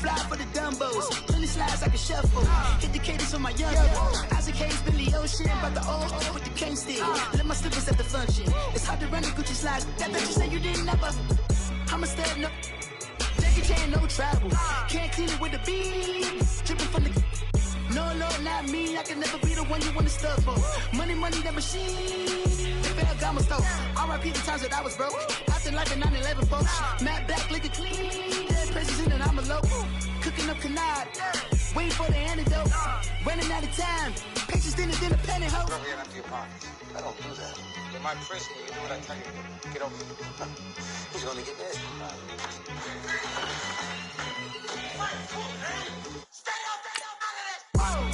fly for the Dumbos. Plenty slides like a shuffle. Hit the cadence on my young Isaac Hayes, Billy Ocean, but the old with the cane stick. Let my slippers at the function. It's hard to run the Gucci slides. That bitch you say you didn't never. I'ma step no. Jackie Chan, no travel. Can't clean it with the beat. Dripping from the. No, not me. I can never be the one you wanna stuff for. Money, that machine. Ferragamo stove. R.I.P. the times that I was broke. Acting like a 9/11 folks. Matte back, looking clean. Dead presents in and I'm alone. Cooking up canard. Waiting for the antidote. Running out of time. Pictures thinner than a penny hoe. Rub your empty your pockets. I don't do that. In my prison, you do what I tell you to. Get over here. He's gonna get this.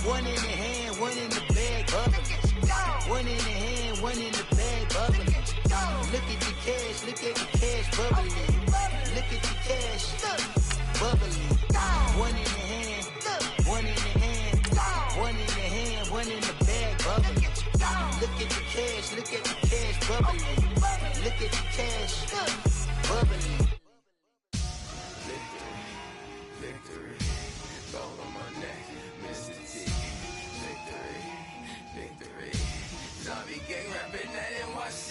One in the hand, one in the bag, bubbling. One in the hand, one in the bag, bubbling. Look at the cash, bubbling. Look at the cash, bubbling. One in the hand, one in the hand, one in the hand, one in the bag, bubbling. Look at the cash, bubbling. Look at the cash, bubbling. Victory, gold on my neck, Mr. T. Victory, zombie gang rapping that NYC.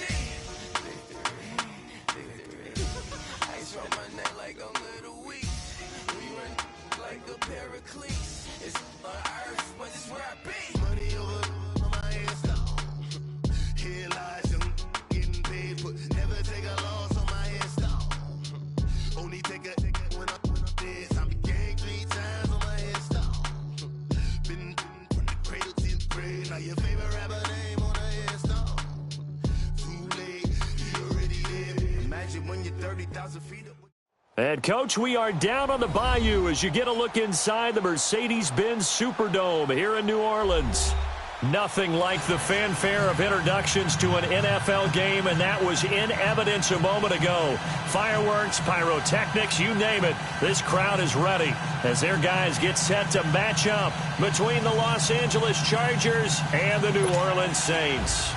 Victory, ice on my neck like I'm little weak. We run like a paraclete. It's on earth, but it's where I be. Money over my head stone. Here lies young, getting paid, but never take a loss on my headstone. Only take a when I'm dead. Zombie gang 3 times on my headstone. Been from the cradle to the grave. Now your favorite rapper name on a headstone. Too late, you already dead. Imagine when you're 30,000 feet up. And, Coach, we are down on the bayou as you get a look inside the Mercedes-Benz Superdome here in New Orleans. Nothing like the fanfare of introductions to an NFL game, and that was in evidence a moment ago. Fireworks, pyrotechnics, you name it. This crowd is ready as their guys get set to match up between the Los Angeles Chargers and the New Orleans Saints.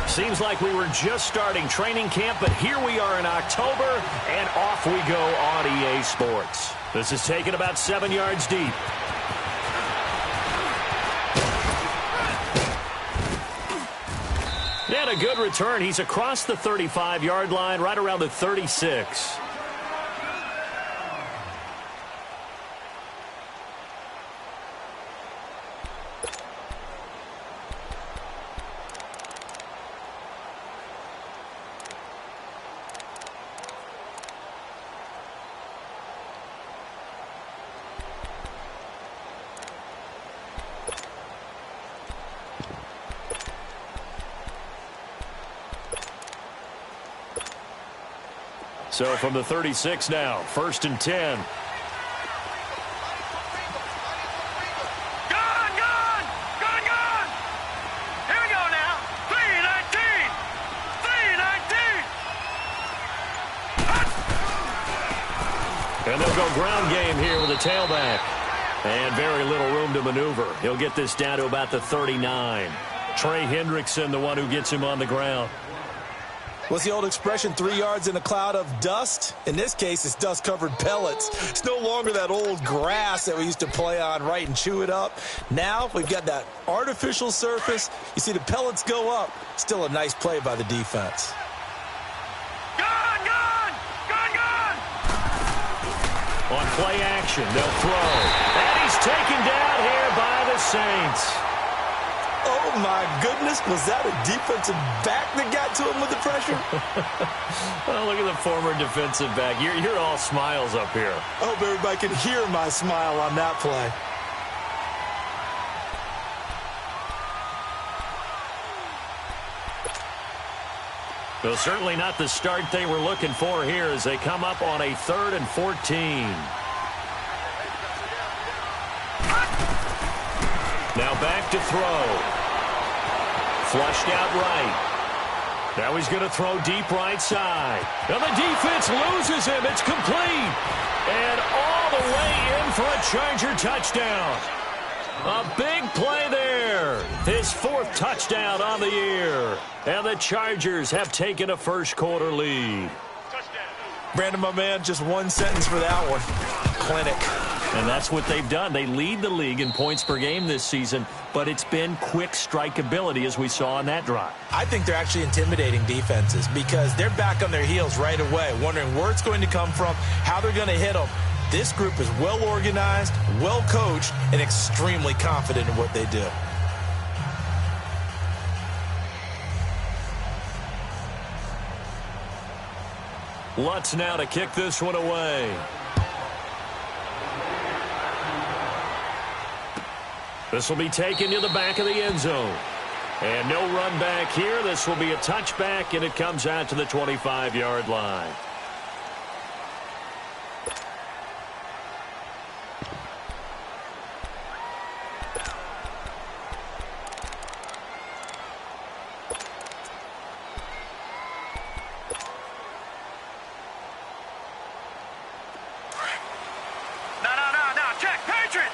Seems like we were just starting training camp, but here we are in October, and off we go on EA Sports. This is taken about 7 yards deep. And a good return. He's across the 35-yard line, right around the 36. So from the 36 now, 1st and 10. Gone! Here we go now. 3-19. And they'll go ground game here with a tailback. And very little room to maneuver. He'll get this down to about the 39. Trey Hendrickson, the one who gets him on the ground. What's the old expression, 3 yards in a cloud of dust? In this case, it's dust-covered pellets. It's no longer that old grass that we used to play on, right, and chew it up. Now we've got that artificial surface. You see the pellets go up. Still a nice play by the defense. Gone! On play action, they'll throw. And he's taken down here by the Saints. Oh, my goodness. Was that a defensive back that got to him with the pressure? Well, look at the former defensive back. You're all smiles up here. I hope everybody can hear my smile on that play. So certainly not the start they were looking for here as they come up on a 3rd and 14. Now back to throw. Flushed out right. Now he's going to throw deep right side. Now the defense loses him. It's complete. And all the way in for a Charger touchdown. A big play there. His 4th touchdown on the year. And the Chargers have taken a first quarter lead. Brandon, my man, just one sentence for that one. Clinic. And that's what they've done. They lead the league in points per game this season, but it's been quick strike ability as we saw on that drive. I think they're actually intimidating defenses because they're back on their heels right away, wondering where it's going to come from, how they're going to hit them. This group is well organized, well coached, and extremely confident in what they do. Lutz now to kick this one away. This will be taken to the back of the end zone. And no run back here. This will be a touchback, and it comes out to the 25-yard line. No, check, Patriot!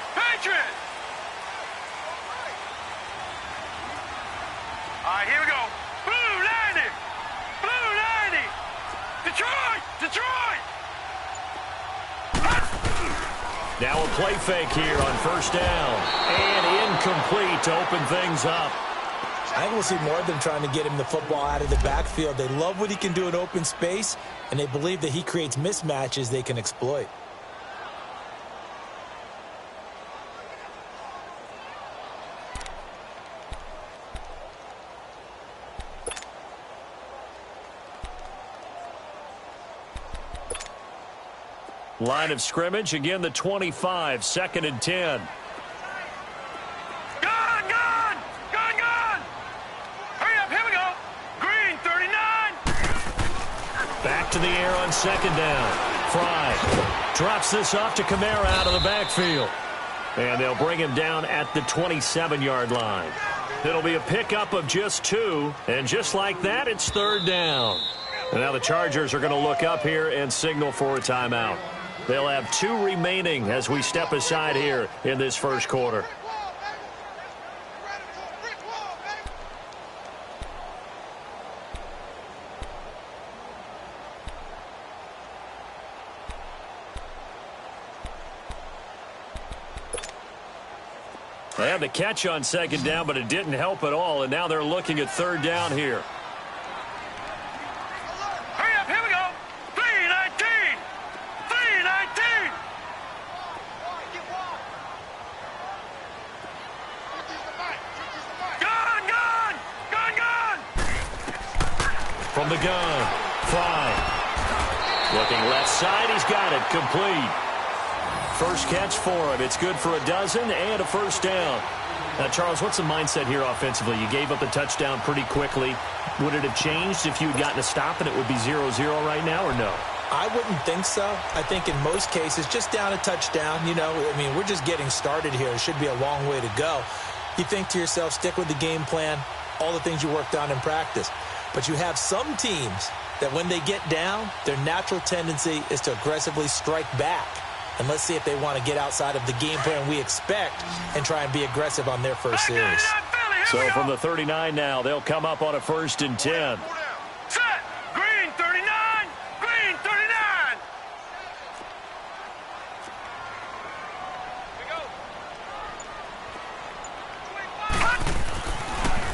All right, here we go. Blue 90! Detroit! Now a play fake here on first down. And incomplete to open things up. I think we'll see more of them trying to get him the football out of the backfield. They love what he can do in open space, and they believe that he creates mismatches they can exploit. Line of scrimmage, again the 25, 2nd and 10. Gone! Hurry up, here we go. Green 39. Back to the air on 2nd down. Fry drops this off to Kamara out of the backfield. And they'll bring him down at the 27-yard line. It'll be a pickup of just 2, and just like that, it's 3rd down. And now the Chargers are going to look up here and signal for a timeout. They'll have 2 remaining as we step aside here in this first quarter. They had the catch on 2nd down, but it didn't help at all, and now they're looking at 3rd down here. From the gun, Fry. Looking left side, he's got it, complete. First catch for him. It's good for a dozen and a first down. Now, Charles, what's the mindset here offensively? You gave up the touchdown pretty quickly. Would it have changed if you had gotten a stop and it would be 0-0 right now, or no? I wouldn't think so. I think in most cases, just down a touchdown, we're just getting started here. It should be a long way to go. You think to yourself, stick with the game plan, all the things you worked on in practice. But you have some teams that when they get down, their natural tendency is to aggressively strike back. And let's see if they want to get outside of the game plan we expect and try and be aggressive on their first series. So from the 39 now, they'll come up on a 1st and 10. Set! Green 39! Green 39!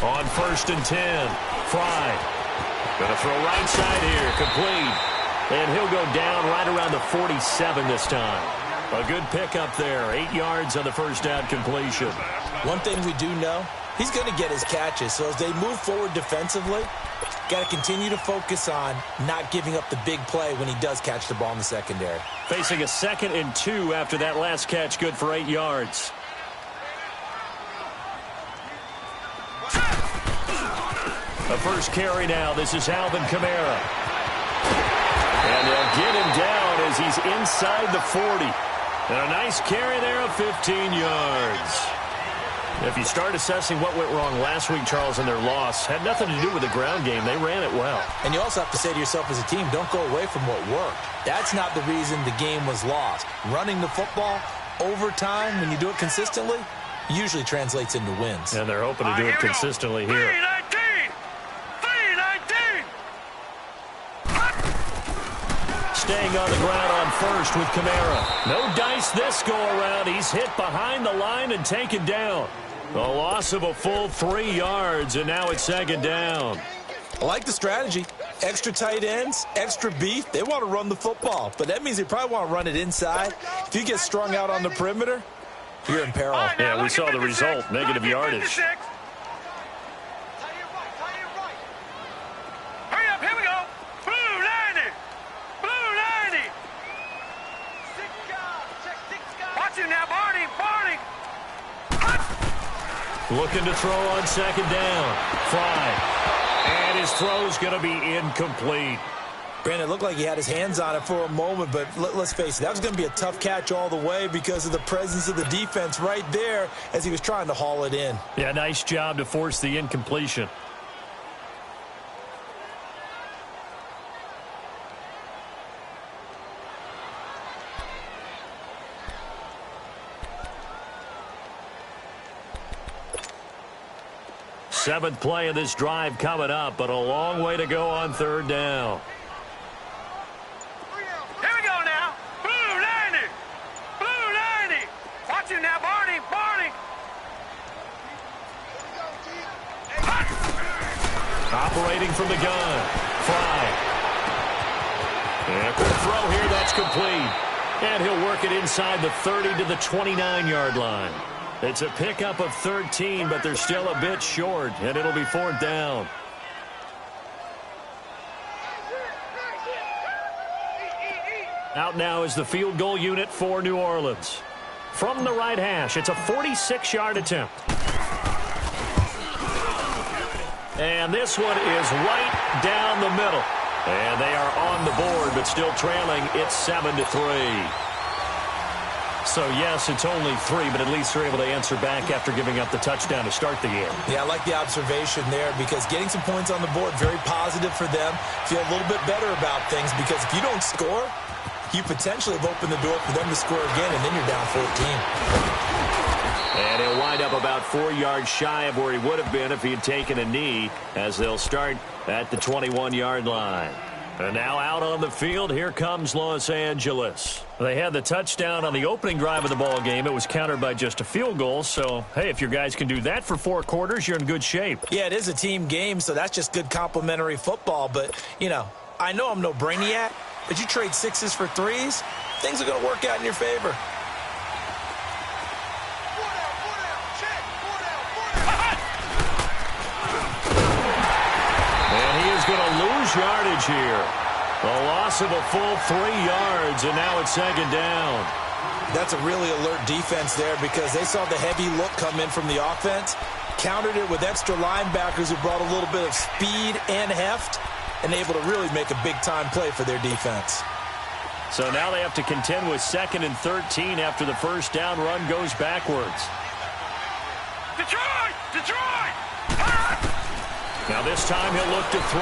On 1st and 10, Fry. Gonna throw right side here, complete. And he'll go down right around the 47 this time. A good pickup there, 8 yards on the first down completion. One thing we do know, he's going to get his catches. So as they move forward defensively, got to continue to focus on not giving up the big play when he does catch the ball in the secondary. Facing a 2nd and 2 after that last catch, good for 8 yards. The first carry now. This is Alvin Kamara. And they'll get him down as he's inside the 40. And a nice carry there of 15 yards. If you start assessing what went wrong last week, Charles, in their loss, had nothing to do with the ground game. They ran it well. And you also have to say to yourself as a team, don't go away from what worked. That's not the reason the game was lost. Running the football over time, when you do it consistently, usually translates into wins. And they're hoping to do it consistently here. 319! 319! Stay waiting on the ground on first with Kamara. No dice this go-around. He's hit behind the line and taken down. A loss of a full 3 yards, and now it's second down. I like the strategy. Extra tight ends, extra beef. They want to run the football, but that means they probably want to run it inside. If you get strung out on the perimeter, you're in peril. Right, yeah, we saw the result, negative yardage. Hurry up, here we go. Blue 90. Blue 90. Watch him now, Barney. Barney. Looking to throw on second down. Fry. And his throw's going to be incomplete. Brandon, it looked like he had his hands on it for a moment, but let's face it, that was going to be a tough catch all the way because of the presence of the defense right there as he was trying to haul it in. Yeah, nice job to force the incompletion. Seventh play of this drive coming up, but a long way to go on third down. Here we go now. Blue 90. Blue 90. Watch him now, Barney. Barney. Operating from the gun. Fry. And quick throw here, that's complete. And he'll work it inside the 30 to the 29-yard line. It's a pickup of 13, but they're still a bit short, and it'll be fourth down. Out now is the field goal unit for New Orleans. From the right hash, it's a 46-yard attempt. And this one is right down the middle. And they are on the board, but still trailing. It's 7-3. So, yes, it's only 3, but at least they're able to answer back after giving up the touchdown to start the game. Yeah, I like the observation there because getting some points on the board, very positive for them. Feel a little bit better about things because if you don't score, you potentially have opened the door for them to score again, and then you're down 14. And he'll wind up about 4 yards shy of where he would have been if he had taken a knee as they'll start at the 21-yard line. And now out on the field, here comes Los Angeles. They had the touchdown on the opening drive of the ball game. It was countered by just a field goal. So, hey, if your guys can do that for 4 quarters, you're in good shape. Yeah, it is a team game, so that's just good complimentary football. But, you know, I know I'm no brainiac, but you trade 6s for 3s, things are going to work out in your favor. Going to lose yardage here. A loss of a full 3 yards, and now it's second down. That's a really alert defense there because they saw the heavy look come in from the offense, countered it with extra linebackers who brought a little bit of speed and heft, and able to really make a big-time play for their defense. So now they have to contend with 2nd and 13 after the first down run goes backwards. Detroit! Detroit! Now this time he'll look to throw.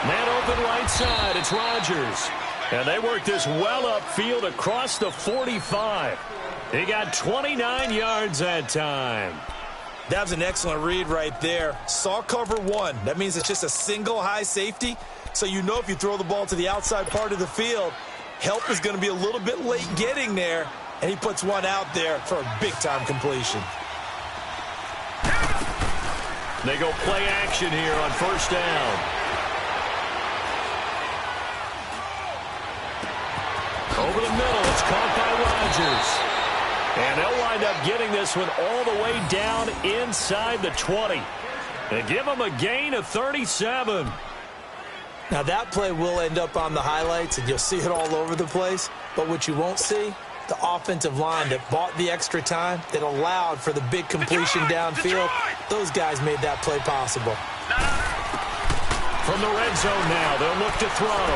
Man open right side. It's Rodgers. And they work this well upfield across the 45. He got 29 yards that time. That was an excellent read right there. Saw cover 1. That means it's just a single high safety. So you know if you throw the ball to the outside part of the field, help is going to be a little bit late getting there. And he puts one out there for a big-time completion. They go play action here on first down. Over the middle, it's caught by Rodgers. And they'll wind up getting this one all the way down inside the 20. And give them a gain of 37. Now that play will end up on the highlights, and you'll see it all over the place. But what you won't see, the offensive line that bought the extra time, that allowed for the big completion downfield. Those guys made that play possible. From the red zone now, they'll look to throw.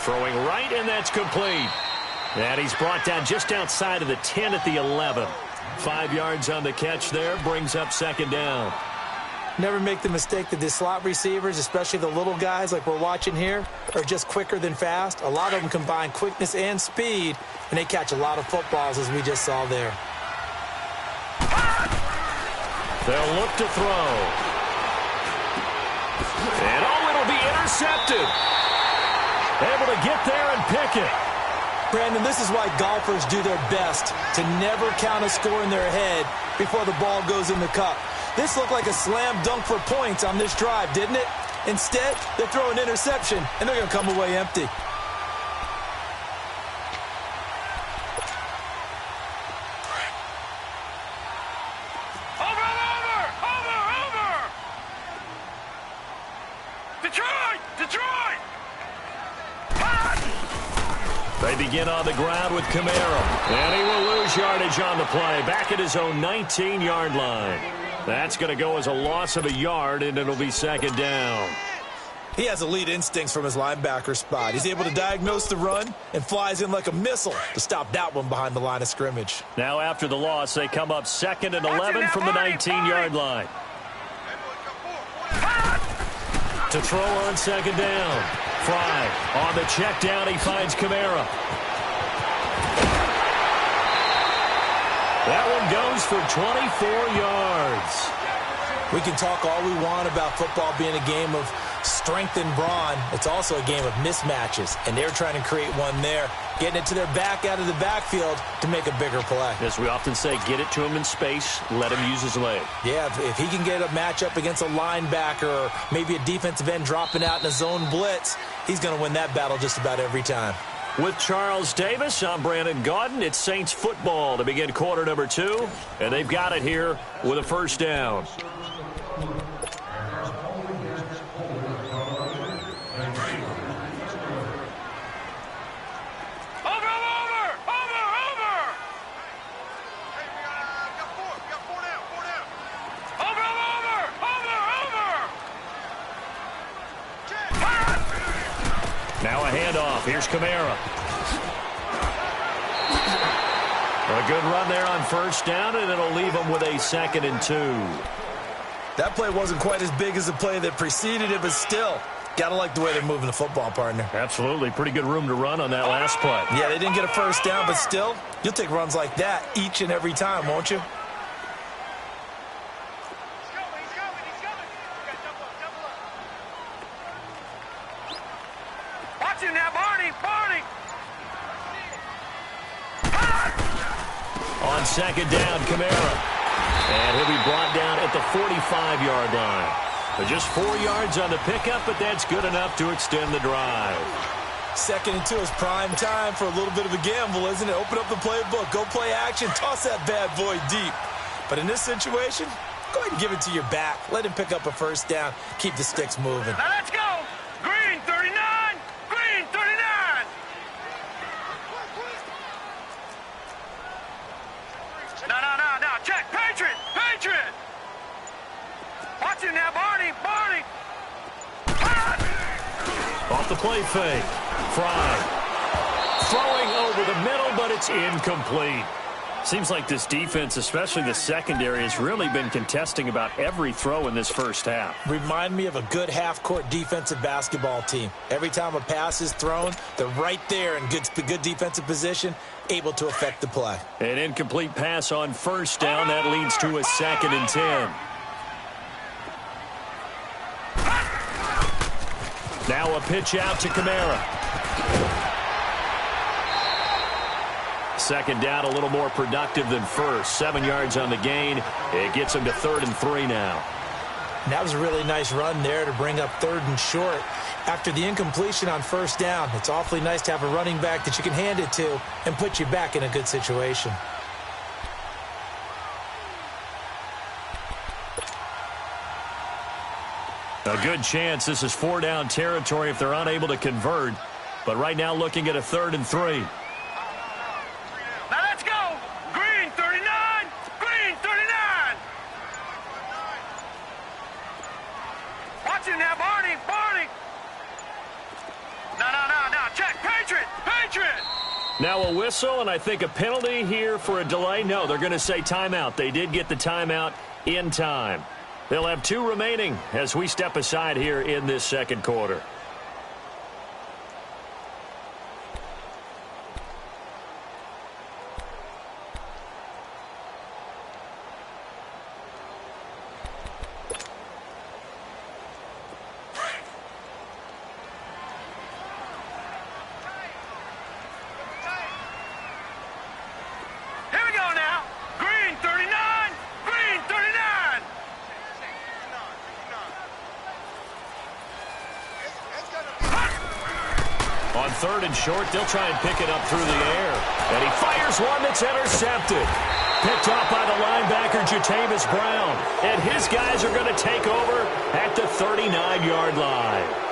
Throwing right, and that's complete. And he's brought down just outside of the 10 at the 11. 5 yards on the catch there, brings up second down. Never make the mistake that the slot receivers, especially the little guys like we're watching here, are just quicker than fast. A lot of them combine quickness and speed, and they catch a lot of footballs, as we just saw there. They'll look to throw. intercepted. Able to get there and pick it. Brandon, this is why golfers do their best to never count a score in their head before the ball goes in the cup. This looked like a slam dunk for points on this drive, didn't it? Instead, they throw an interception, and they're going to come away empty. They begin on the ground with Kamara, and he will lose yardage on the play, back at his own 19-yard line. That's going to go as a loss of a yard, and it'll be second down. He has elite instincts from his linebacker spot. He's able to diagnose the run and flies in like a missile to stop that one behind the line of scrimmage. Now after the loss, they come up 2nd and 11 from the 19-yard line. To throw on second down. Fry on the check down. He finds Kamara. That one goes for 24 yards. We can talk all we want about football being a game of strength and brawn. It's also a game of mismatches, and they're trying to create one there, getting it to their back out of the backfield to make a bigger play. As we often say, get it to him in space, let him use his leg. Yeah, if he can get a matchup against a linebacker or maybe a defensive end dropping out in a zone blitz, he's going to win that battle just about every time. With Charles Davis, I'm Brandon Gaudin. It's Saints football to begin quarter number 2, and they've got it here with a first down. Now a handoff. Here's Kamara. A good run there on first down, and it'll leave him with a 2nd and 2. That play wasn't quite as big as the play that preceded it, but still, got to like the way they're moving the football, partner. Absolutely. Pretty good room to run on that last play. Yeah, they didn't get a first down, but still, you'll take runs like that each and every time, won't you? On second down, Kamara. And he'll be brought down at the 45-yard line. But just 4 yards on the pickup, but that's good enough to extend the drive. 2nd and 2 is prime time for a little bit of a gamble, isn't it? Open up the playbook, go play action, toss that bad boy deep. But in this situation, go ahead and give it to your back. Let him pick up a first down. Keep the sticks moving. Now let's go. Green 39. Green 39. No. Check. Patriot. Watch it now, Barney. Off the play fake. Fry. Throwing over the middle, but it's incomplete. Seems like this defense, especially the secondary, has really been contesting about every throw in this first half. Remind me of a good half-court defensive basketball team. Every time a pass is thrown, they're right there in good defensive position, able to affect the play. An incomplete pass on first down. That leads to a 2nd and 10. Now a pitch out to Kamara. Second down, a little more productive than first. 7 yards on the gain. It gets him to 3rd and 3 now. And that was a really nice run there to bring up 3rd and short. After the incompletion on first down, it's awfully nice to have a running back that you can hand it to and put you back in a good situation. A good chance this is 4-down territory if they're unable to convert. But right now looking at a 3rd and 3. Now let's go. Green 39. Green 39. Watch it now, Barney. No. Check. Patriot. Now a whistle, and I think a penalty here for a delay. No, they're going to say timeout. They did get the timeout in time. They'll have 2 remaining as we step aside here in this second quarter. On 3rd and short, they'll try and pick it up through the air. And he fires one that's intercepted. Picked off by the linebacker, Jatavis Brown. And his guys are going to take over at the 39-yard line.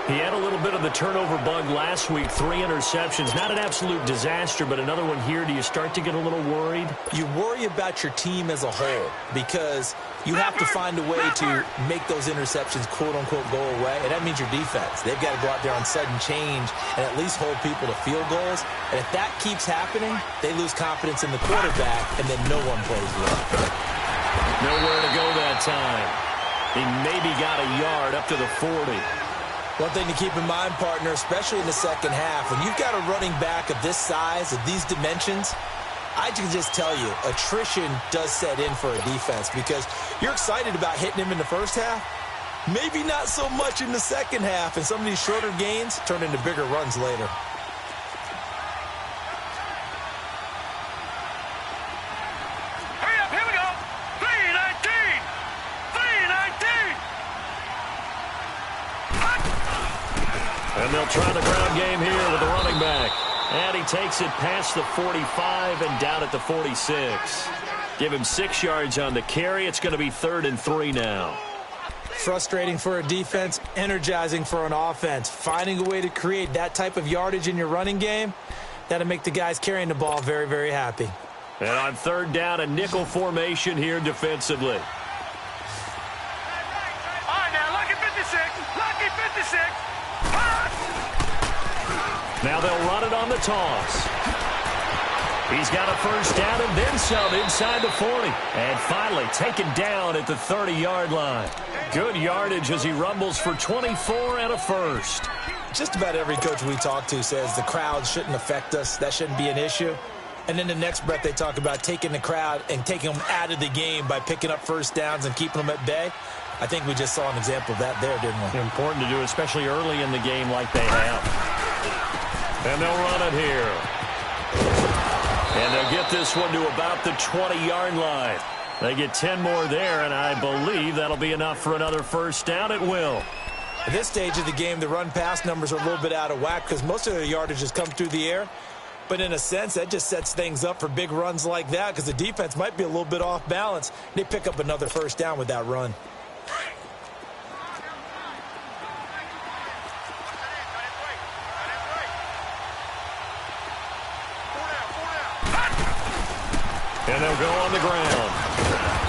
He had a little bit of the turnover bug last week, 3 interceptions. Not an absolute disaster, but another one here. Do you start to get a little worried? You worry about your team as a whole because you have to find a way to make those interceptions, quote-unquote, go away, and that means your defense. They've got to go out there on sudden change and at least hold people to field goals. And if that keeps happening, they lose confidence in the quarterback, and then no one plays well. Nowhere to go that time. He maybe got a yard up to the 40. One thing to keep in mind, partner, especially in the second half, when you've got a running back of this size, of these dimensions, I can just tell you, attrition does set in for a defense because you're excited about hitting him in the first half. Maybe not so much in the second half, and some of these shorter gains turn into bigger runs later. Hurry up, here we go. 319. 319. And they'll try the ground game here with the running back. And he takes it past the 45 and down at the 46. Give him 6 yards on the carry. It's going to be 3rd and 3 now. Frustrating for a defense, energizing for an offense. Finding a way to create that type of yardage in your running game, that'll make the guys carrying the ball very, very happy. And on 3rd down, a nickel formation here defensively. All right, now, lucky 56. Lucky 56. Now they'll run it on the toss. He's got a first down and then some inside the 40. And finally taken down at the 30-yard line. Good yardage as he rumbles for 24 and a first. Just about every coach we talk to says the crowd shouldn't affect us. That shouldn't be an issue. And then the next breath they talk about taking the crowd and taking them out of the game by picking up first downs and keeping them at bay. I think we just saw an example of that there, didn't we? Important to do, especially early in the game like they have. And they'll run it here. And they'll get this one to about the 20-yard line. They get 10 more there, and I believe that'll be enough for another first down. It will. At this stage of the game, the run-pass numbers are a little bit out of whack because most of their yardage has come through the air. But in a sense, that just sets things up for big runs like that because the defense might be a little bit off balance. They pick up another first down with that run. And they'll go on the ground.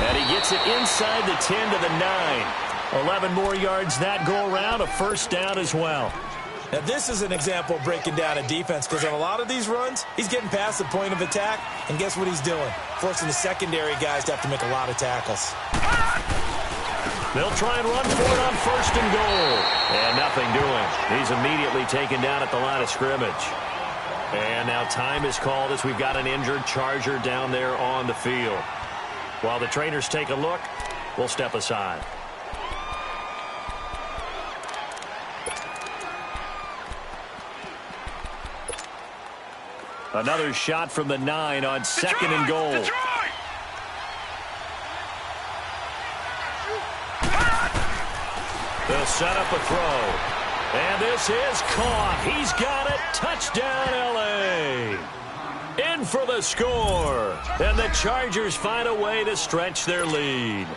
And he gets it inside the 10 to the 9. 11 more yards that go around, a first down as well. Now, this is an example of breaking down a defense because on a lot of these runs, he's getting past the point of attack, and guess what he's doing? Forcing the secondary guys to have to make a lot of tackles. They'll try and run for it on 1st and goal. And nothing doing. He's immediately taken down at the line of scrimmage. And now time is called as we've got an injured Charger down there on the field. While the trainers take a look, we'll step aside. Another shot from the 9 on 2nd and goal. They'll set up a throw. And this is caught. He's got it. Touchdown, L.A. In for the score. And the Chargers find a way to stretch their lead.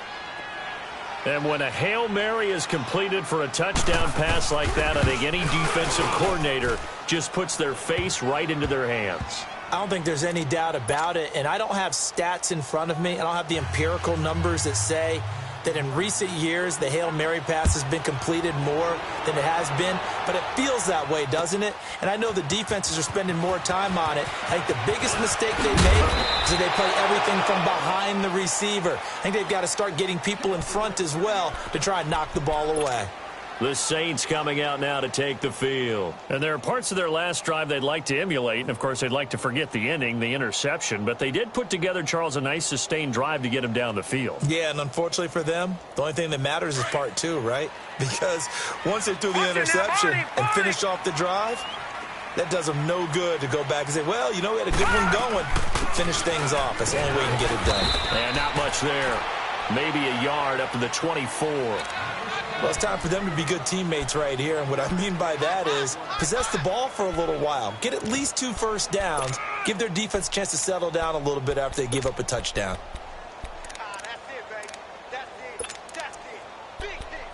And when a Hail Mary is completed for a touchdown pass like that, I think any defensive coordinator just puts their face right into their hands. I don't think there's any doubt about it. And I don't have stats in front of me. I don't have the empirical numbers that say that in recent years the Hail Mary pass has been completed more than it has been, but it feels that way, doesn't it? And I know the defenses are spending more time on it. I think the biggest mistake they make is that they play everything from behind the receiver. I think they've got to start getting people in front as well to try and knock the ball away. The Saints coming out now to take the field. And there are parts of their last drive they'd like to emulate. And, of course, they'd like to forget the ending, the interception. But they did put together, Charles, a nice sustained drive to get him down the field. Yeah, and unfortunately for them, the only thing that matters is part 2, right? Because once they threw the interception and finished off the drive, that does them no good to go back and say, well, you know, we had a good one going. Finish things off. That's the only way you can get it done. And not much there. Maybe a yard up to the 24. Well, it's time for them to be good teammates right here, and what I mean by that is possess the ball for a little while, get at least 2 first downs, give their defense a chance to settle down a little bit after they give up a touchdown. That's it, baby. That's it. Big hit.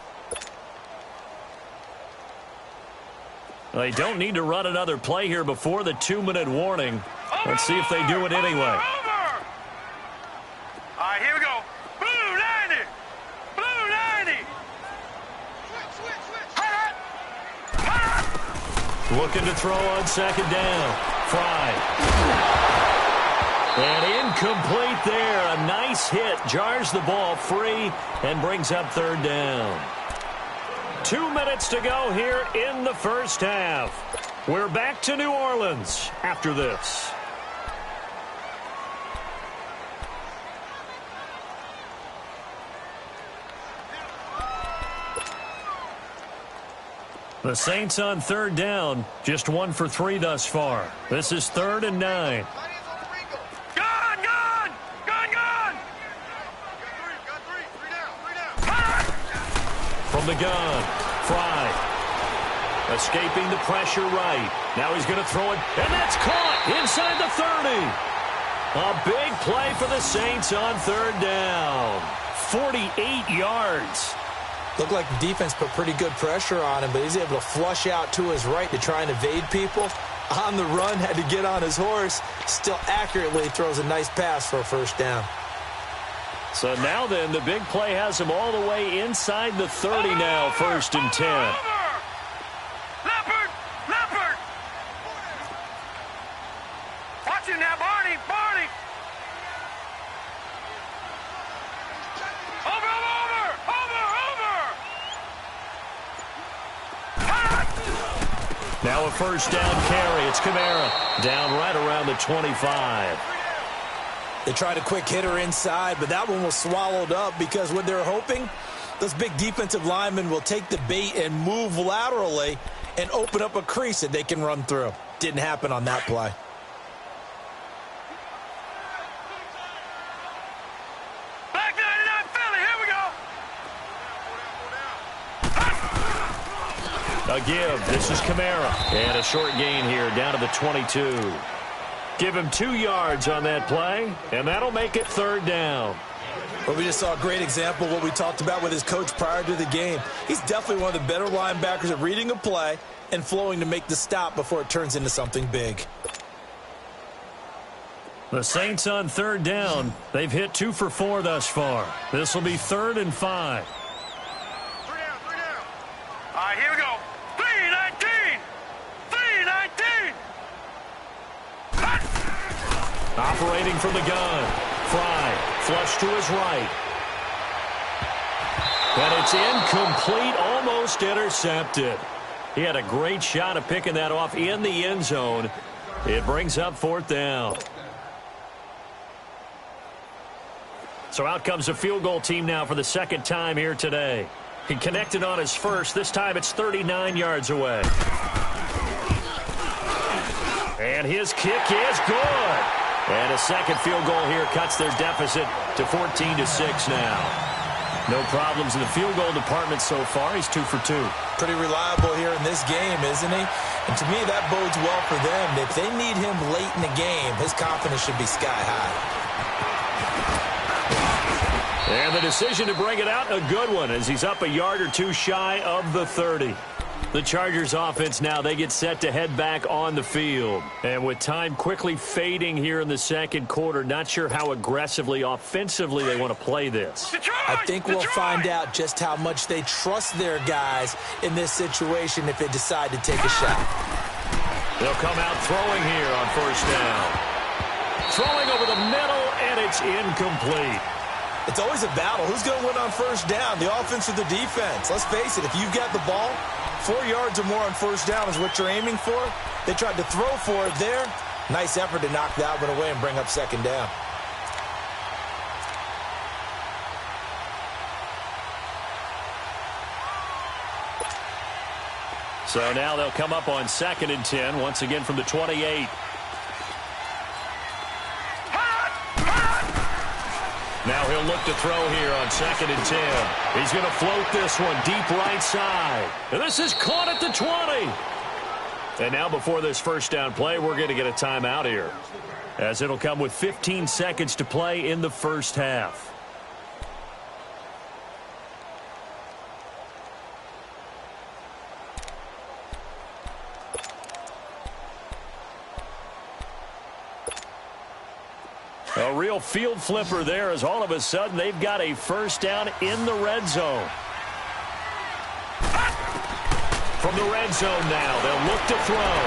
They don't need to run another play here before the 2-minute warning. Let's see if they do it anyway. Over. All right, here we go. Blue 90. Blue 90. Switch. Looking to throw on second down. Fry. And incomplete there. A nice hit. Jars the ball free and brings up third down. 2 minutes to go here in the first half. We're back to New Orleans after this. The Saints on third down, just 1 for 3 thus far. This is 3rd and 9. From the gun, Fry. Escaping the pressure right. Now he's going to throw it, and that's caught inside the 30. A big play for the Saints on third down. 48 yards. Looked like the defense put pretty good pressure on him, but he's able to flush out to his right to try and evade people. On the run, had to get on his horse. Still accurately throws a nice pass for a first down. So now then, the big play has him all the way inside the 30 now, 1st and 10. Leopard! Watch it now, Barney! Over! Now a first down carry. It's Kamara. Down right around the 25. They tried a quick hitter inside, but that one was swallowed up because what they're hoping, those big defensive linemen will take the bait and move laterally and open up a crease that they can run through. Didn't happen on that play. Back 99 Philly, here we go! A give. This is Kamara. And a short gain here down to the 22. Give him 2 yards on that play, and that'll make it third down. Well, we just saw a great example of what we talked about with his coach prior to the game. He's definitely one of the better linebackers at reading a play and flowing to make the stop before it turns into something big. The Saints on third down. They've hit 2 for 4 thus far. This will be 3rd and 5. 3 down. All right, here we go. 319! Operating from the gun. Fry, flush to his right. And it's incomplete, almost intercepted. He had a great shot of picking that off in the end zone. It brings up 4th down. So out comes a field goal team now for the 2nd time here today. He connected on his first. This time it's 39 yards away. And his kick is good. And a second field goal here cuts their deficit to 14-6 now. No problems in the field goal department so far. He's 2 for 2. Pretty reliable here in this game, isn't he? And to me, that bodes well for them. If they need him late in the game, his confidence should be sky high. And the decision to bring it out, a good one, as he's up a yard or 2 shy of the 30. The Chargers offense now, they get set to head back on the field. And with time quickly fading here in the second quarter, not sure how aggressively, offensively they want to play this. I think we'll find out just how much they trust their guys in this situation if they decide to take a shot. They'll come out throwing here on first down. Throwing over the middle, and it's incomplete. It's always a battle. Who's going to win on first down, the offense or the defense? Let's face it, if you've got the ball, 4 yards or more on first down is what you're aiming for. They tried to throw for it there. Nice effort to knock that one away and bring up second down. So now they'll come up on 2nd and 10, once again from the 28. Now he'll look to throw here on 2nd and 10. He's going to float this one deep right side. And this is caught at the 20. And now before this first down play, we're going to get a timeout here, as it'll come with 15 seconds to play in the first half. A real field flipper there, as all of a sudden they've got a first down in the red zone. From the red zone now, they'll look to throw.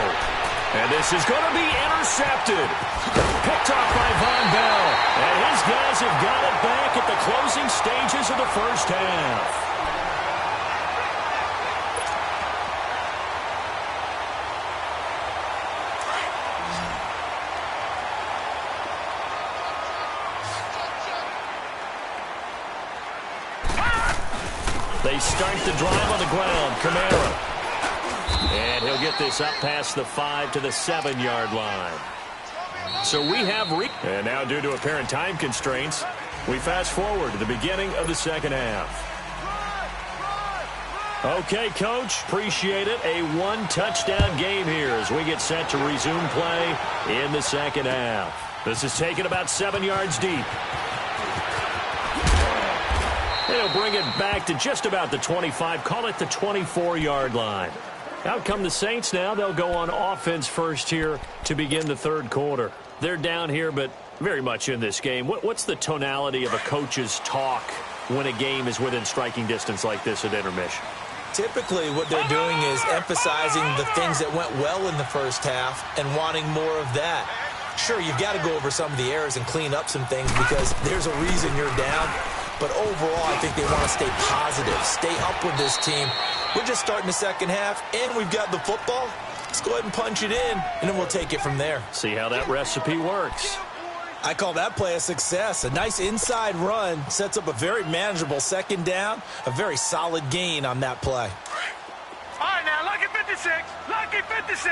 And this is going to be intercepted. Picked off by Von Bell. And his guys have got it back at the closing stages of the first half. They start the drive on the ground. Kamara. And he'll get this up past the 5 to the 7-yard line. So we have... And now, due to apparent time constraints, we fast forward to the beginning of the second half. Okay, Coach. Appreciate it. A one-touchdown game here as we get set to resume play in the second half. This is taken about 7 yards deep. They'll bring it back to just about the 25, call it the 24-yard line. Out come the Saints now. They'll go on offense first here to begin the third quarter. They're down here, but very much in this game. What's the tonality of a coach's talk when a game is within striking distance like this at intermission? Typically, what they're doing is emphasizing the things that went well in the first half and wanting more of that. Sure, you've got to go over some of the errors and clean up some things because there's a reason you're down. But overall, I think they want to stay positive, stay up with this team. We're just starting the second half, and we've got the football. Let's go ahead and punch it in, and then we'll take it from there. See how that recipe works. I call that play a success. A nice inside run sets up a very manageable second down, a very solid gain on that play. All right, now, lucky 56. Lucky 56.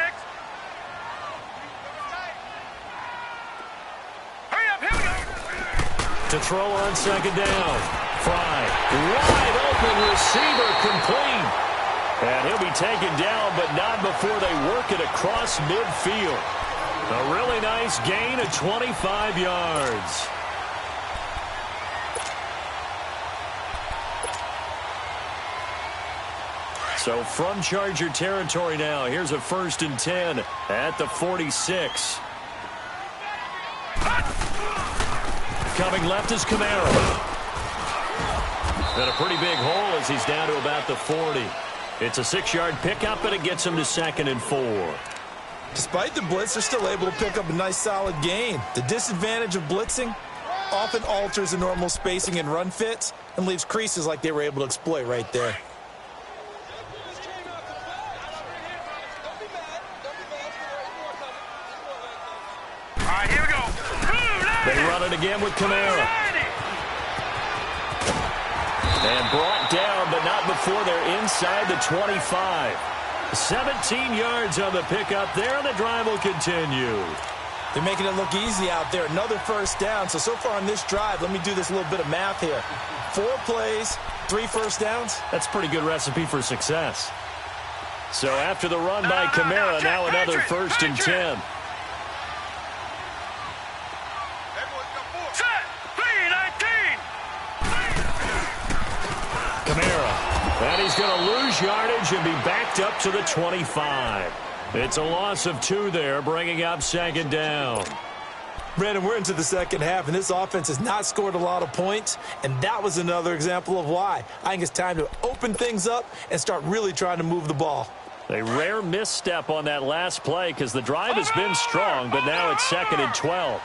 Hurry up, here we go. To throw on second down. Fry. Wide open receiver complete. And he'll be taken down, but not before they work it across midfield. A really nice gain of 25 yards. So from Charger territory now, here's a 1st and 10 at the 46. Coming left is Kamara. And a pretty big hole as he's down to about the 40. It's a 6-yard pickup, and it gets him to 2nd and 4. Despite the blitz, they're still able to pick up a nice solid gain. The disadvantage of blitzing often alters the normal spacing and run fits and leaves creases like they were able to exploit right there. All right, here we go. They run it again with Kamara. And brought down, but not before they're inside the 25. 17 yards on the pickup there, and the drive will continue. They're making it look easy out there. Another first down. So far on this drive, let me do this little bit of math here. 4 plays, 3 first downs. That's a pretty good recipe for success. So after the run by Kamara, now another 1st and 10. Kamara, and he's going to lose yardage and be backed up to the 25. It's a loss of 2 there, bringing up 2nd down. Brandon, we're into the second half, and this offense has not scored a lot of points, and that was another example of why. I think it's time to open things up and start really trying to move the ball. A rare misstep on that last play because the drive has been strong, but now it's 2nd and 12.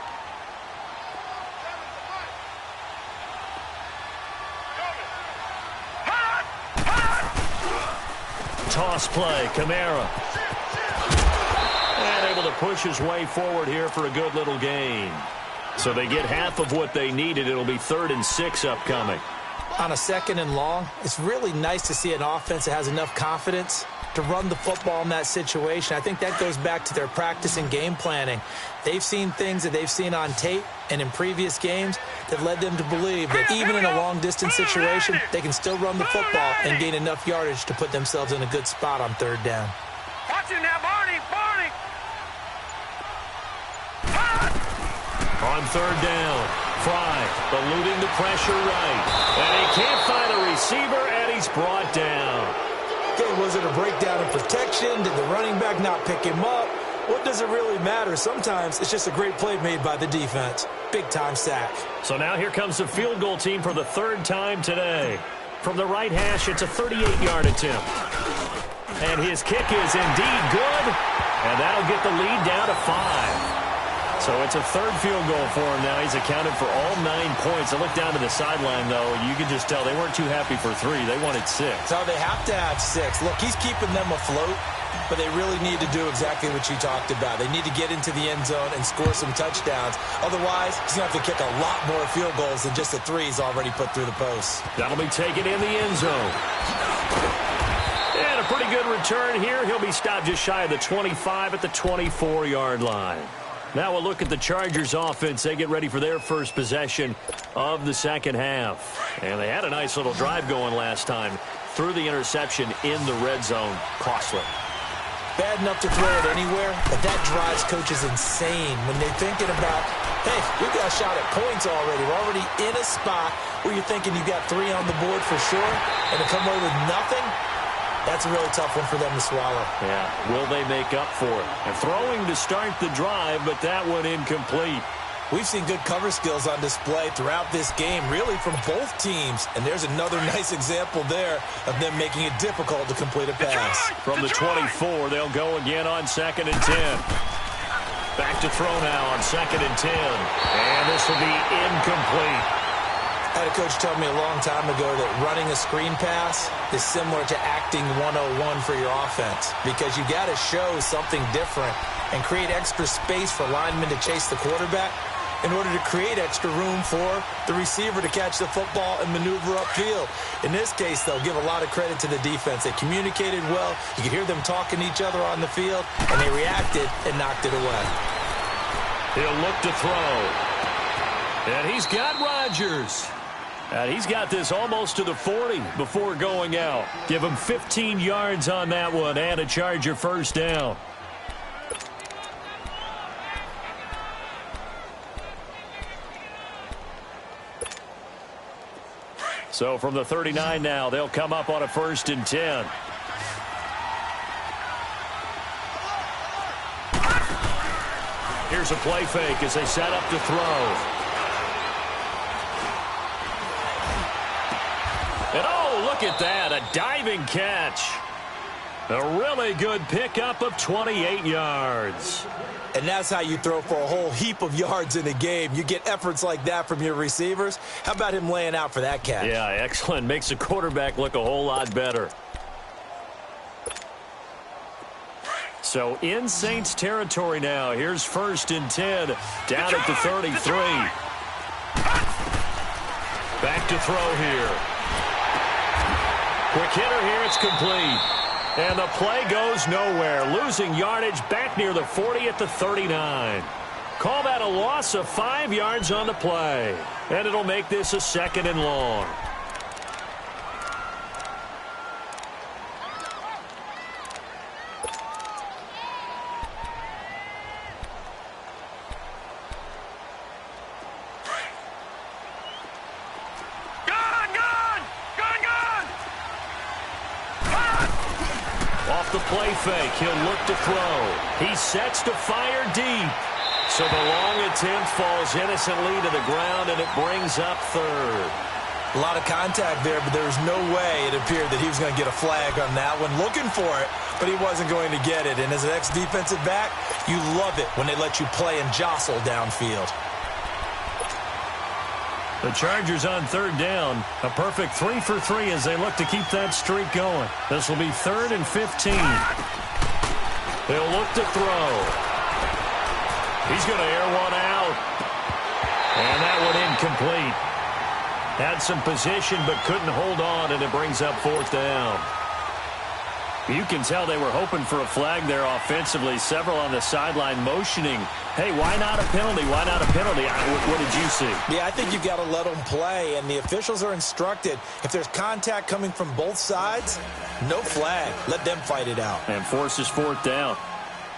Toss play, Kamara. And able to push his way forward here for a good little gain. So they get half of what they needed. It'll be 3rd and 6 upcoming. On a 2nd and long, it's really nice to see an offense that has enough confidence to run the football in that situation. I think that goes back to their practice and game planning. They've seen things that they've seen on tape and in previous games that led them to believe that even in a long-distance situation, they can still run the football and gain enough yardage to put themselves in a good spot on 3rd down. Watch it now, Barney! Barney! On 3rd down, Fry eluding the pressure right. And he can't find a receiver, and he's brought down. Okay, was it a breakdown in protection? Did the running back not pick him up? What does it really matter? Sometimes it's just a great play made by the defense. Big-time sack. So now here comes the field goal team for the 3rd time today. From the right hash, it's a 38-yard attempt. And his kick is indeed good. And that'll get the lead down to 5. So it's a 3rd field goal for him now. He's accounted for all 9 points. I look down to the sideline, though. You can just tell they weren't too happy for 3. They wanted 6. So they have to have 6. Look, he's keeping them afloat, but they really need to do exactly what you talked about. They need to get into the end zone and score some touchdowns. Otherwise, he's going to have to kick a lot more field goals than just the 3 he's already put through the post. That'll be taken in the end zone. And a pretty good return here. He'll be stopped just shy of the 25 at the 24-yard line. Now we'll look at the Chargers offense. They get ready for their first possession of the 2nd half. And they had a nice little drive going last time. Threw the interception in the red zone. Costly. Bad enough to throw it anywhere, but that drives coaches insane when they're thinking about, hey, we've got a shot at points already. We're already in a spot where you're thinking you've got 3 on the board for sure, and to come away with nothing, that's a really tough one for them to swallow. Yeah, will they make up for it? And throwing to start the drive, but that one incomplete. We've seen good cover skills on display throughout this game, really from both teams. And there's another nice example there of them making it difficult to complete a pass. From the 24, they'll go again on 2nd and 10. Back to throw now on 2nd and 10. And this will be incomplete. I had a coach tell me a long time ago that running a screen pass is similar to acting 101 for your offense, because you got to show something different and create extra space for linemen to chase the quarterback in order to create extra room for the receiver to catch the football and maneuver upfield. In this case, they'll give a lot of credit to the defense. They communicated well. You could hear them talking to each other on the field, and they reacted and knocked it away. He'll look to throw. And he's got Rodgers. And he's got this almost to the 40 before going out. Give him 15 yards on that one and a Charger 1st down. So from the 39 now, they'll come up on a 1st and 10. Here's a play fake as they set up to throw. And oh, look at that, a diving catch. A really good pickup of 28 yards. And that's how you throw for a whole heap of yards in a game. You get efforts like that from your receivers. How about him laying out for that catch? Yeah, excellent. Makes the quarterback look a whole lot better. So in Saints territory now. Here's 1st and 10 down at the 33. Back to throw here. Quick hitter here, it's complete. And the play goes nowhere. Losing yardage back near the 40 at the 39. Call that a loss of 5 yards on the play. And it'll make this a 2nd and long. Off the play fake, he'll look to throw. He sets to fire deep. So the long attempt falls innocently to the ground, and it brings up 3rd. A lot of contact there, but there was no way it appeared that he was going to get a flag on that one. Looking for it, but he wasn't going to get it. And as an ex-defensive back, you love it when they let you play and jostle downfield. The Chargers on 3rd down. A perfect 3 for 3 as they look to keep that streak going. This will be 3rd and 15. They'll look to throw. He's going to air one out. And that one incomplete. Had some position but couldn't hold on, and it brings up 4th down. You can tell they were hoping for a flag there offensively. Several on the sideline motioning, hey, why not a penalty? Why not a penalty? What did you see? Yeah, I think you've got to let them play, and the officials are instructed. If there's contact coming from both sides, no flag. Let them fight it out. And forces 4th down.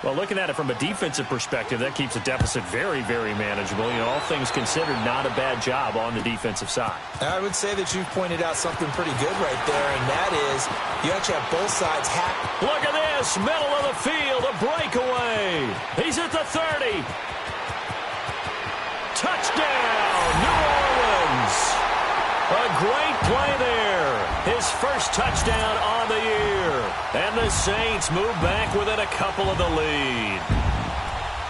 Well, looking at it from a defensive perspective, that keeps the deficit very, very manageable. You know, all things considered, not a bad job on the defensive side. I would say that you've pointed out something pretty good right there, and that is you actually have both sides happy. Look at this, middle of the field, a breakaway. He's at the 30. Touchdown, New Orleans. A great play there. His first touchdown on the year. And the Saints move back within a couple of the lead.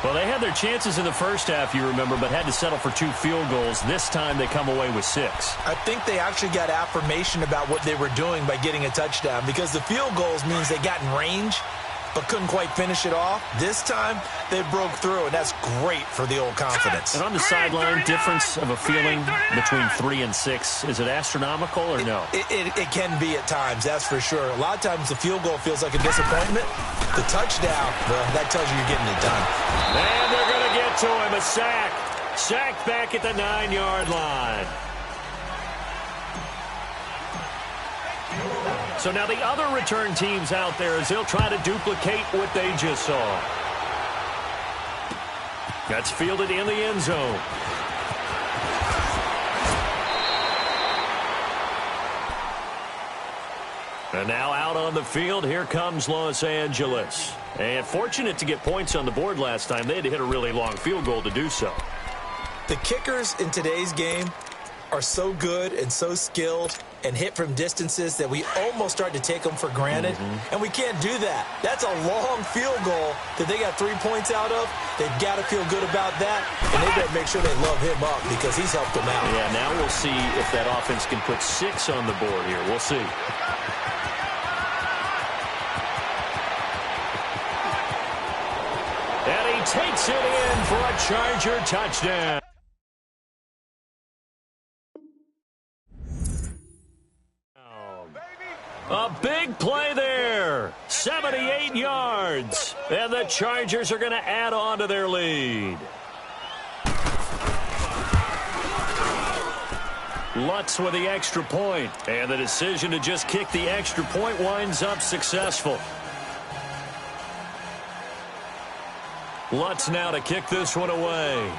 Well, they had their chances in the first half, you remember, but had to settle for 2 field goals. This time they come away with 6. I think they actually got affirmation about what they were doing by getting a touchdown, because the field goals means they got in range but couldn't quite finish it off. This time, they broke through, and that's great for the old confidence. And on the sideline, difference of a feeling between 3 and 6, is it astronomical or no? It can be at times, that's for sure. A lot of times the field goal feels like a disappointment. The touchdown, well, that tells you you're getting it done. And they're going to get to him, a sack. Sacked back at the 9-yard line. So now the other return teams out there as they'll try to duplicate what they just saw. That's fielded in the end zone. And now out on the field, here comes Los Angeles. And fortunate to get points on the board last time. They had to hit a really long field goal to do so. The kickers in today's game are so good and so skilled and hit from distances that we almost start to take them for granted. And we can't do that. That's a long field goal that they got 3 points out of. They've got to feel good about that, and they better make sure they love him up because he's helped them out. Yeah, now we'll see if that offense can put 6 on the board here. We'll see. And he takes it in for a Charger touchdown. A big play there, 78 yards, and the Chargers are going to add on to their lead. Lutz with the extra point, and the decision to just kick the extra point winds up successful. Lutz now to kick this one away.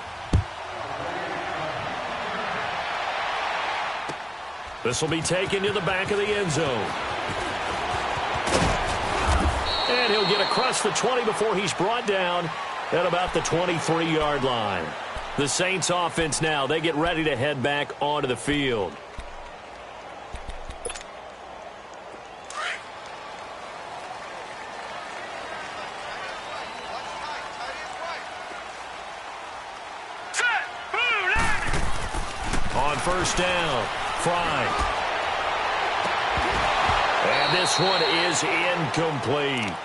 This will be taken to the back of the end zone. And he'll get across the 20 before he's brought down at about the 23-yard line. The Saints offense now, they get ready to head back onto the field. On first down, Fry. And this one is incomplete.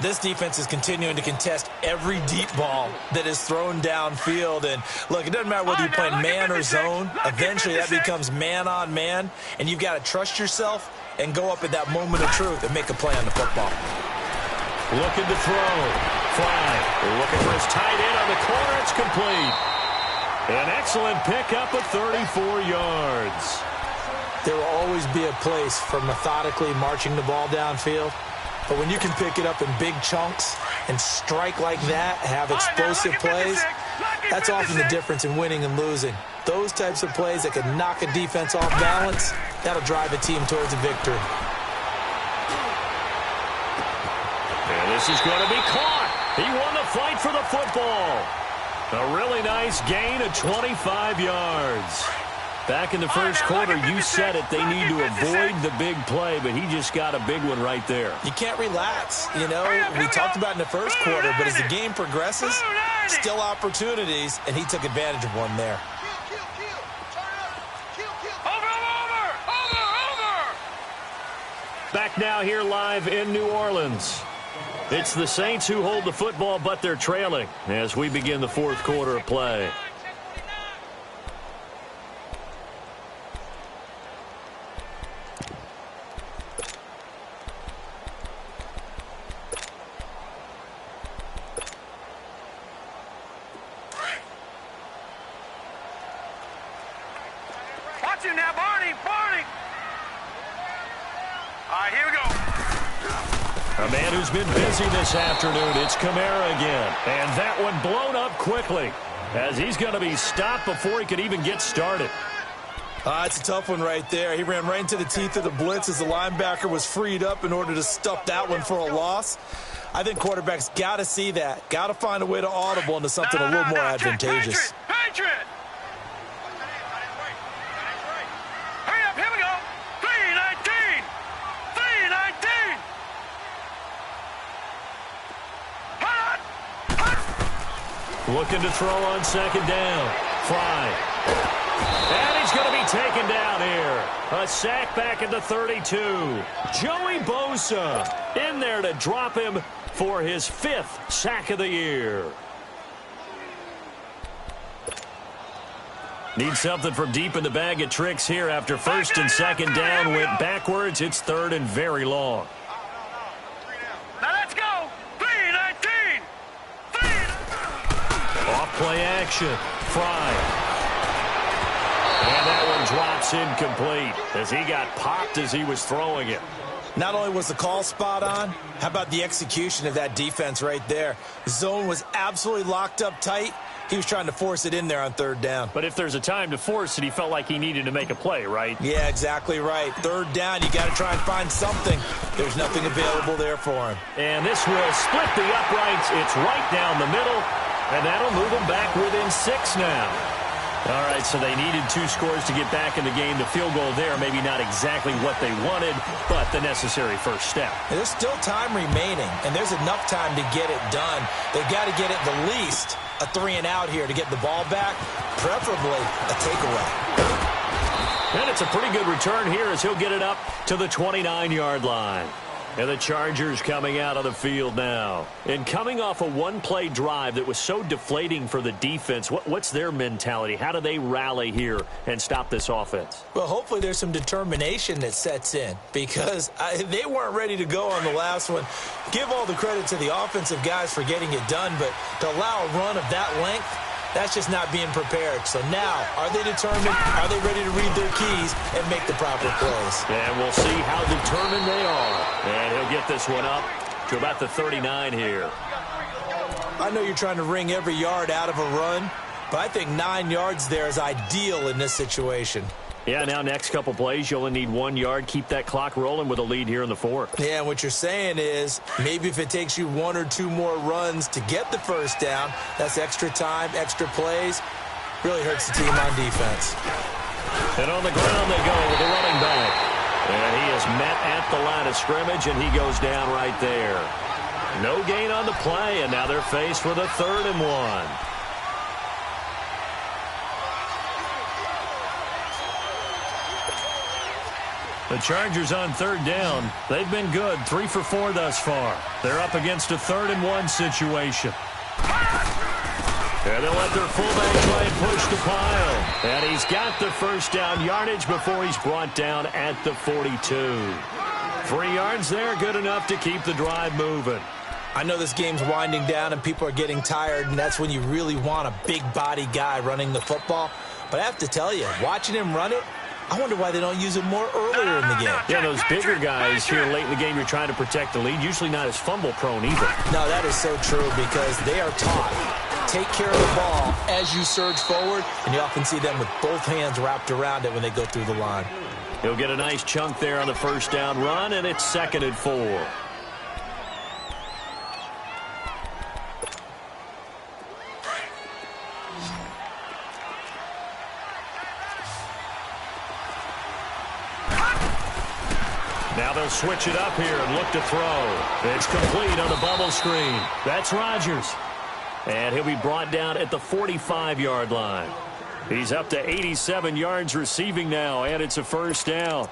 This defense is continuing to contest every deep ball that is thrown downfield. And, look, it doesn't matter whether you're playing man or zone. Eventually that becomes man on man, and you've got to trust yourself and go up at that moment of truth and make a play on the football. Looking to throw. Fry looking for his tight end on the corner. It's complete. An excellent pickup of 34 yards. There will always be a place for methodically marching the ball downfield. But when you can pick it up in big chunks and strike like that, have explosive plays, that's often the difference in winning and losing. Those types of plays that can knock a defense off balance, that'll drive a team towards a victory. And this is going to be caught. He won the fight for the football. A really nice gain of 25 yards. Back in the first quarter, you said it, they need to avoid the big play, but he just got a big one right there. You can't relax. You know, we talked about in the first quarter, but as the game progresses, still opportunities, and he took advantage of one there. Back now here live in New Orleans. It's the Saints who hold the football, but they're trailing as we begin the fourth quarter of play. A man who's been busy this afternoon, it's Kamara again. And that one blown up quickly as he's going to be stopped before he could even get started. It's a tough one right there. He ran right into the teeth of the blitz as the linebacker was freed up in order to stuff that one for a loss. I think quarterbacks got to see that. Got to find a way to audible into something a little more advantageous. Patriot! Hurry up, here we go. 319! 319! Looking to throw on second down. Fry. And he's going to be taken down here. A sack back at the 32. Joey Bosa in there to drop him for his 5th sack of the year. Need something from deep in the bag of tricks here after first and second down went backwards. It's 3rd and very long. Now let's go. 319! Off play action. Fry. And that one drops incomplete as he got popped as he was throwing it. Not only was the call spot on, how about the execution of that defense right there? The zone was absolutely locked up tight. He was trying to force it in there on 3rd down. But if there's a time to force it, he felt like he needed to make a play, right? Yeah, exactly right. 3rd down, you got to try and find something. There's nothing available there for him. And this will split the uprights. It's right down the middle, and that'll move them back within 6 now. All right, so they needed 2 scores to get back in the game. The field goal there, maybe not exactly what they wanted, but the necessary first step. And there's still time remaining, and there's enough time to get it done. They've got to get it the least a 3-and-out here to get the ball back, preferably a takeaway. And it's a pretty good return here as he'll get it up to the 29-yard line. And the Chargers coming out of the field now. And coming off a one-play drive that was so deflating for the defense, what's their mentality? How do they rally here and stop this offense? Well, hopefully there's some determination that sets in because they weren't ready to go on the last one. Give all the credit to the offensive guys for getting it done, but to allow a run of that length, that's just not being prepared. So now, are they determined? Are they ready to read their keys and make the proper plays? And we'll see how determined they are. And he'll get this one up to about the 39 here. I know you're trying to wring every yard out of a run, but I think 9 yards there is ideal in this situation. Yeah, now next couple plays, you only need 1 yard. Keep that clock rolling with a lead here in the 4th. Yeah, what you're saying is maybe if it takes you 1 or 2 more runs to get the first down, that's extra time, extra plays. Really hurts the team on defense. And on the ground they go with the running back. And he is met at the line of scrimmage, and he goes down right there. No gain on the play, and now they're faced with a 3rd and 1. The Chargers on 3rd down. They've been good, 3 for 4 thus far. They're up against a 3rd and 1 situation. And they'll let their fullback try and push the pile. And he's got the first down yardage before he's brought down at the 42. 3 yards there, good enough to keep the drive moving. I know this game's winding down and people are getting tired, and that's when you really want a big body guy running the football. But I have to tell you, watching him run it, I wonder why they don't use it more earlier in the game. Yeah, those bigger guys here late in the game, you're trying to protect the lead. Usually not as fumble prone either. No, that is so true because they are taught. Take care of the ball as you surge forward, and you often see them with both hands wrapped around it when they go through the line. He'll get a nice chunk there on the first down run, and it's 2nd and 4. Now they'll switch it up here and look to throw. It's complete on the bubble screen. That's Rodgers. And he'll be brought down at the 45-yard line. He's up to 87 yards receiving now, and it's a first down.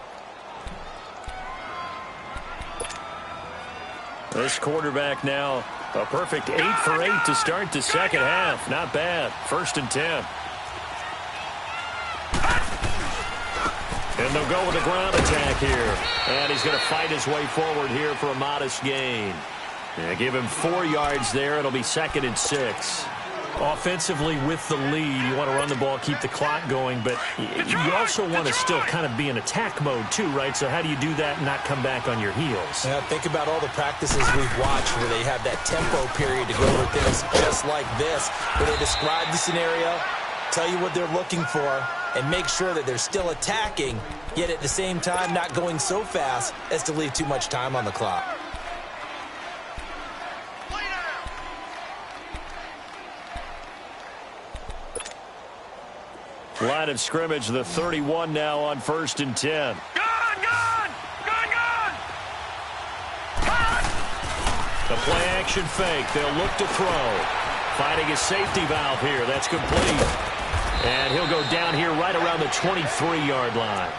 This quarterback now, a perfect 8 for 8 to start the second half. Not bad. 1st and 10. And they'll go with a ground attack here. And he's going to fight his way forward here for a modest gain. Yeah, give him 4 yards there. It'll be 2nd and 6. Offensively with the lead, you want to run the ball, keep the clock going, but you also want to still kind of be in attack mode too, right? So how do you do that and not come back on your heels? Yeah, think about all the practices we've watched where they have that tempo period to go over things just like this, where they describe the scenario, tell you what they're looking for, and make sure that they're still attacking, yet at the same time not going so fast as to leave too much time on the clock. Line of scrimmage, the 31 now on 1st and 10. The play action fake. They'll look to throw. Finding his safety valve here. That's complete. And he'll go down here right around the 23-yard line.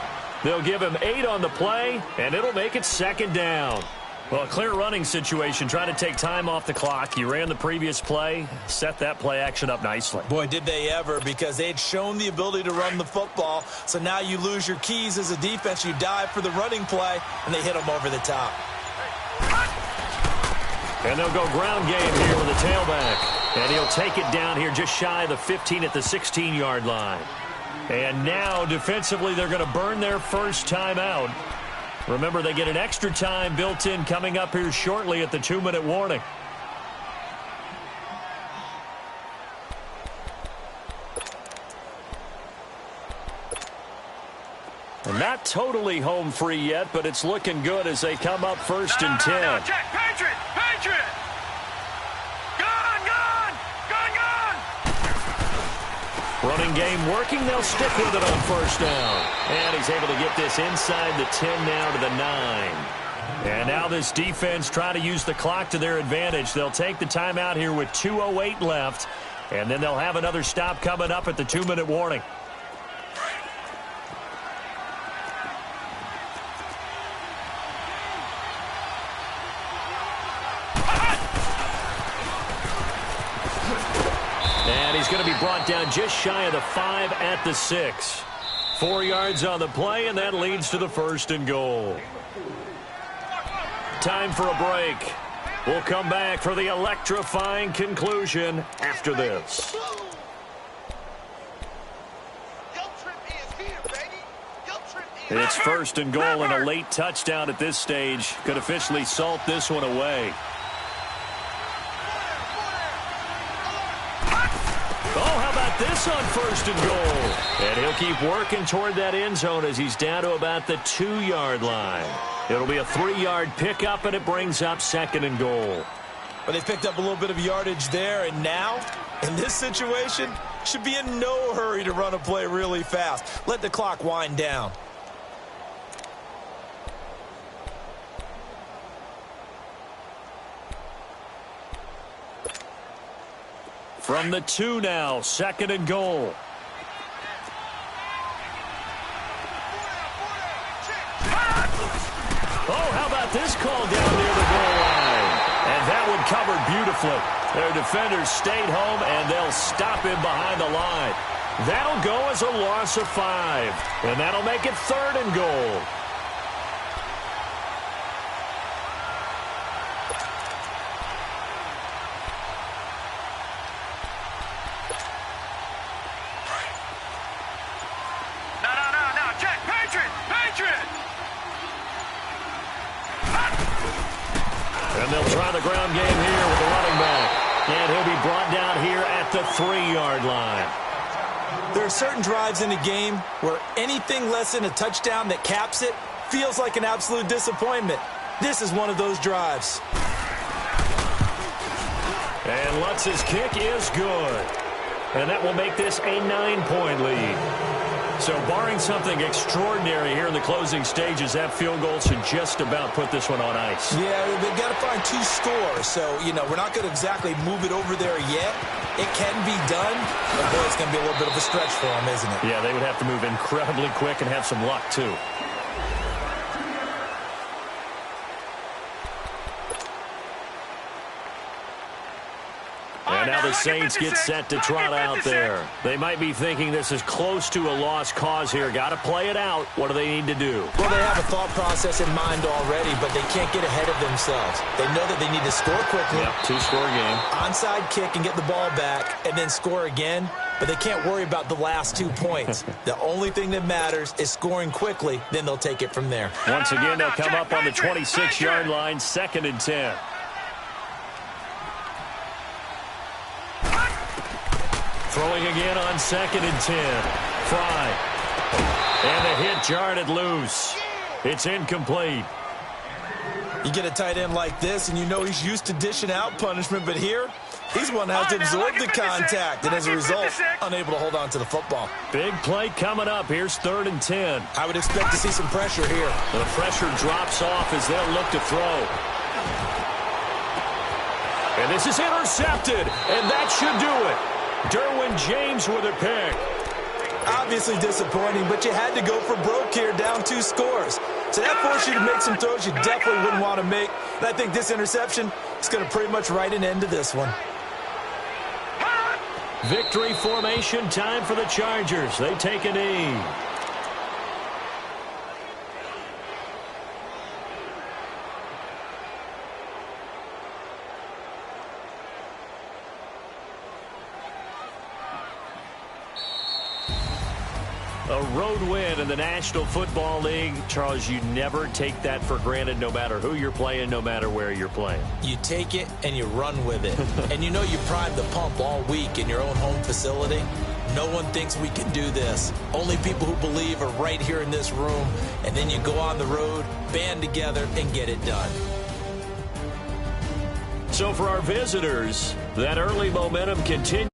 They'll give him 8 on the play, and it'll make it 2nd down. Well, a clear running situation, trying to take time off the clock. You ran the previous play, set that play action up nicely. Boy, did they ever, because they'd shown the ability to run the football. So now you lose your keys as a defense. You dive for the running play, and they hit them over the top. And they'll go ground game here with the tailback. And he'll take it down here just shy of the 15 at the 16-yard line. And now, defensively, they're going to burn their first timeout. Remember, they get an extra time built in coming up here shortly at the 2-minute warning. Not totally home free yet, but it's looking good as they come up 1st and 10. No, check, Patriot! Running game working. They'll stick with it on 1st down. And he's able to get this inside the 10 now to the 9. And now this defense trying to use the clock to their advantage. They'll take the timeout here with 2:08 left. And then they'll have another stop coming up at the 2-minute warning. He's going to be brought down just shy of the 5 at the 6. 4 yards on the play, and that leads to the 1st and goal. Time for a break. We'll come back for the electrifying conclusion after this. It's 1st and goal, and a late touchdown at this stage could officially salt this one away. This on 1st and goal. And he'll keep working toward that end zone as he's down to about the 2-yard line. It'll be a 3-yard pickup, and it brings up 2nd and goal. But they picked up a little bit of yardage there, and now, in this situation, should be in no hurry to run a play really fast. Let the clock wind down. From the 2 now, 2nd and goal. Oh, how about this call down near the goal line? And that one covered beautifully. Their defenders stayed home, and they'll stop him behind the line. That'll go as a loss of 5. And that'll make it 3rd and goal. And they'll try the ground game here with the running back. And he'll be brought down here at the 3-yard line. There are certain drives in a game where anything less than a touchdown that caps it feels like an absolute disappointment. This is one of those drives. And Lutz's kick is good. And that will make this a 9-point lead. So barring something extraordinary here in the closing stages, that field goal should just about put this one on ice. Yeah, they've got to find 2 scores. So, we're not going to exactly move it over there yet. It can be done, but boy, it's going to be a little bit of a stretch for them, isn't it? Yeah, they would have to move incredibly quick and have some luck, too. And And now the Saints get set to trot out there. They might be thinking this is close to a lost cause here. Got to play it out. What do they need to do? Well, they have a thought process in mind already, but they can't get ahead of themselves. They know that they need to score quickly. Yep, two-score game. Onside kick and get the ball back and then score again. But they can't worry about the last 2 points. The only thing that matters is scoring quickly. Then they'll take it from there. Once again, they'll come up on the 26-yard line, 2nd and 10. Throwing again on 2nd and 10. Fry. And the hit jarred it loose. It's incomplete. You get a tight end like this, and you know he's used to dishing out punishment, but here, he's one that has to absorb the contact, and as a result, unable to hold on to the football. Big play coming up. Here's 3rd and 10. I would expect to see some pressure here. The pressure drops off as they'll look to throw. And this is intercepted, and that should do it. Derwin James with a pick. Obviously disappointing, but you had to go for broke here, down 2 scores. So that forced you to make some throws you definitely wouldn't want to make. And I think this interception is going to pretty much write an end to this one. Victory formation time for the Chargers. They take a knee. A road win in the National Football League. Charles, you never take that for granted no matter who you're playing, no matter where you're playing. You take it and you run with it. And you know you primed the pump all week in your own home facility. No one thinks we can do this. Only people who believe are right here in this room. And then you go on the road, band together, and get it done. So for our visitors, that early momentum continues.